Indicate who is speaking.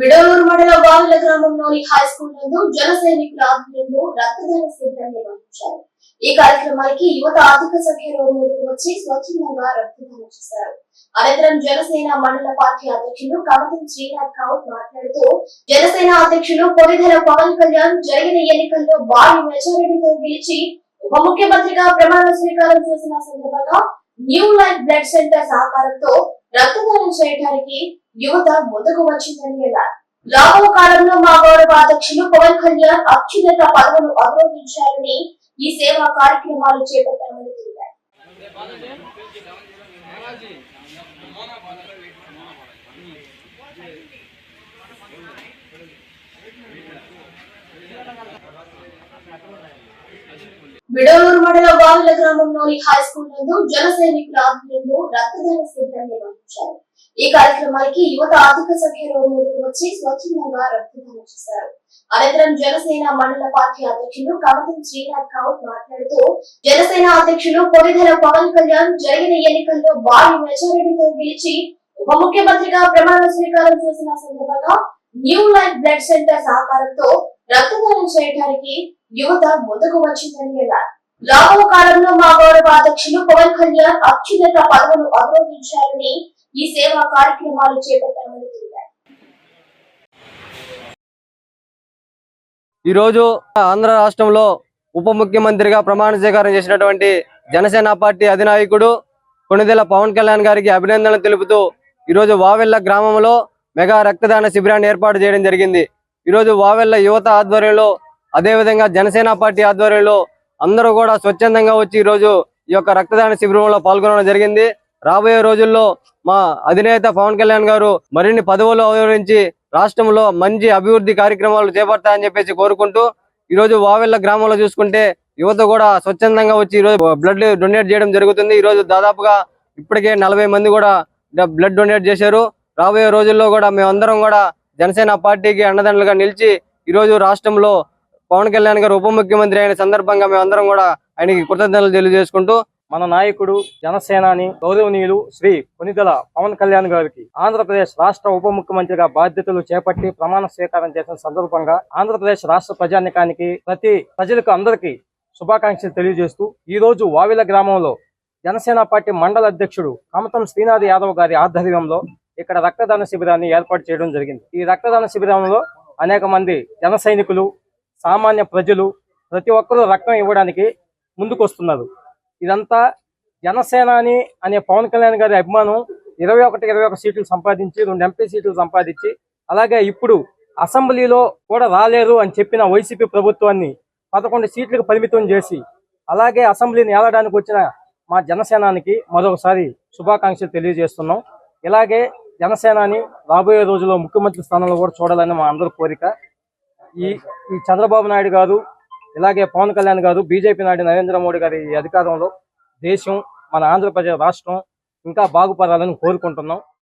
Speaker 1: బిడలూరు మండల వావిల గ్రామంలోని high school నందు జన సైనికుల ఆధ్వర్యంలో రక్తదాన శిబిరం నిర్వహించారు. ఈ కార్యక్రమానికి యువత అధిక సంఖ్యలో ముందుకు వచ్చి స్వచ్ఛందంగా రక్తదానం చేశారు. అనంతరం జనసేన మండల పార్టీ అధ్యక్షులు కమతం శ్రీనాథ్ గౌడ్ మాట్లాడుతూ, జనసేన అధ్యక్షులు పొడిదెల పవన్ కళ్యాణ్ జరిగిన ఎన్నికల్లో భారీ మెజారిటీతో గెలిచి ఉప ముఖ్యమంత్రిగా ప్రమాణ స్వీకారం చేసిన సందర్భంగా న్యూ లైఫ్ బ్లడ్ సెంటర్ సహకారంతో రక్తదానం చేయడానికి యువత ముందుకు వచ్చిందని అన్నారు. రాబో కాలంలో మా గౌరవ అధ్యక్షులు పవన్ కళ్యాణ్ అత్యున్నత పదవులు అధిరోహించాలని ఈ సేవా కార్యక్రమాలు చేపట్టామని తెలిపారు. బిడలూరు మండల వావిల గ్రామంలోని హై స్కూల్ నందు జన సైనికుల ఆధ్వర్యంలో రక్తదాన శిబిరం నిర్వహించారు. ఈ కార్యక్రమానికి యువత అధిక సంఖ్యలో ముందుకు వచ్చి స్వచ్ఛందంగా రక్తదానం చేశారు. అనంతరం జనసేన మండల పార్టీ అధ్యక్షులు కమతం శ్రీనాథ్ గౌడ్ మాట్లాడుతూ, జనసేన అధ్యక్షులు పొడిదెల పవన్ కళ్యాణ్ జరిగిన ఎన్నికల్లో భారీ మెజారిటీతో గెలిచి ఉప ముఖ్యమంత్రిగా ప్రమాణ స్వీకారం చేసిన సందర్భంగా న్యూ లైఫ్ బ్లడ్ సెంటర్ సహకారంతో రక్తదానం చేయడానికి యువత ముందుకు వచ్చిందని అన్నారు. రాబో కాలంలో మా గౌరవ అధ్యక్షులు పవన్ కళ్యాణ్ అత్యున్నత పదవులు అధిరోహించాలని ఈ సేవా కార్యక్రమాలు చేపట్టామని తెలిపారు.
Speaker 2: ఈరోజు ఆంధ్ర రాష్ట్రంలో ఉప ముఖ్యమంత్రిగా ప్రమాణ స్వీకారం చేసినటువంటి జనసేన పార్టీ అధినాయకుడు కొణిదెల పవన్ కళ్యాణ్ గారికి అభినందనలు తెలుపుతూ ఈరోజు వావెల్ల గ్రామంలో మెగా రక్తదాన శిబిరాన్ని ఏర్పాటు చేయడం జరిగింది. ఈరోజు వావెల్ల యువత ఆధ్వర్యంలో, అదేవిధంగా జనసేన పార్టీ ఆధ్వర్యంలో అందరూ కూడా స్వచ్ఛందంగా వచ్చి ఈరోజు ఈ యొక్క రక్తదాన శిబిరంలో పాల్గొనడం జరిగింది. రాబోయే రోజుల్లో మా అధినేత పవన్ కళ్యాణ్ గారు మరిన్ని పదవులు అవతరించి రాష్ట్రంలో మంచి అభివృద్ధి కార్యక్రమాలు చేపడతాయని చెప్పేసి కోరుకుంటూ, ఈరోజు వావెల్ల గ్రామంలో చూసుకుంటే యువత కూడా స్వచ్ఛందంగా వచ్చి ఈరోజు బ్లడ్ డొనేట్ చేయడం జరుగుతుంది. ఈరోజు దాదాపుగా ఇప్పటికే 40 మంది కూడా బ్లడ్ డొనేట్ చేశారు. రాబోయే రోజుల్లో కూడా మేమందరం కూడా జనసేన పార్టీకి అండదండలుగా నిలిచి ఈరోజు రాష్ట్రంలో పవన్ కళ్యాణ్ గారు ఉప ముఖ్యమంత్రి అయిన సందర్భంగా మేమందరం కూడా ఆయనకి కృతజ్ఞతలు తెలియజేసుకుంటూ,
Speaker 3: మన నాయకుడు జనసేనాని గౌరవనీయులు శ్రీ కొణిదెల పవన్ కళ్యాణ్ గారికి ఆంధ్రప్రదేశ్ రాష్ట్ర ఉప ముఖ్యమంత్రిగా బాధ్యతలు చేపట్టి ప్రమాణ స్వీకారం చేసిన సందర్భంగా ఆంధ్రప్రదేశ్ రాష్ట్ర ప్రజానికానికి ప్రజలకు అందరికీ శుభాకాంక్షలు తెలియజేస్తూ, ఈ రోజు వావిల గ్రామంలో జనసేన పార్టీ మండల అధ్యక్షుడు కమతం శ్రీనాథ్ యాదవ్ గారి ఆధ్వర్యంలో ఇక్కడ రక్తదాన శిబిరాన్ని ఏర్పాటు చేయడం జరిగింది. ఈ రక్తదాన శిబిరంలో అనేక మంది జన సైనికులు, సామాన్య ప్రజలు ప్రతి ఒక్కరూ రక్తం ఇవ్వడానికి ముందుకు వస్తున్నారు. ఇదంతా జనసేనాని అనే పవన్ కళ్యాణ్ గారి అభిమానం 21 సీట్లు సంపాదించి 2 ఎంపీ సీట్లు సంపాదించి, అలాగే ఇప్పుడు అసెంబ్లీలో కూడా రాలేరు అని చెప్పిన వైసీపీ ప్రభుత్వాన్ని 11 సీట్లకు పరిమితం చేసి, అలాగే అసెంబ్లీని ఏలడానికి వచ్చిన మా జనసేనానికి మరొకసారి శుభాకాంక్షలు తెలియజేస్తున్నాం. ఇలాగే జనసేనాని రాబోయే రోజుల్లో ముఖ్యమంత్రి స్థానంలో కూడా చూడాలని మా అందరి కోరిక. ఈ చంద్రబాబు నాయుడు గారు, ఇలాగే పవన్ కళ్యాణ్ గారు, బీజేపీ నాయుడు నరేంద్ర మోడీ గారి అధికారంలో దేశం, మన ఆంధ్రప్రదేశ్ రాష్ట్రం ఇంకా బాగుపడాలని కోరుకుంటున్నాం.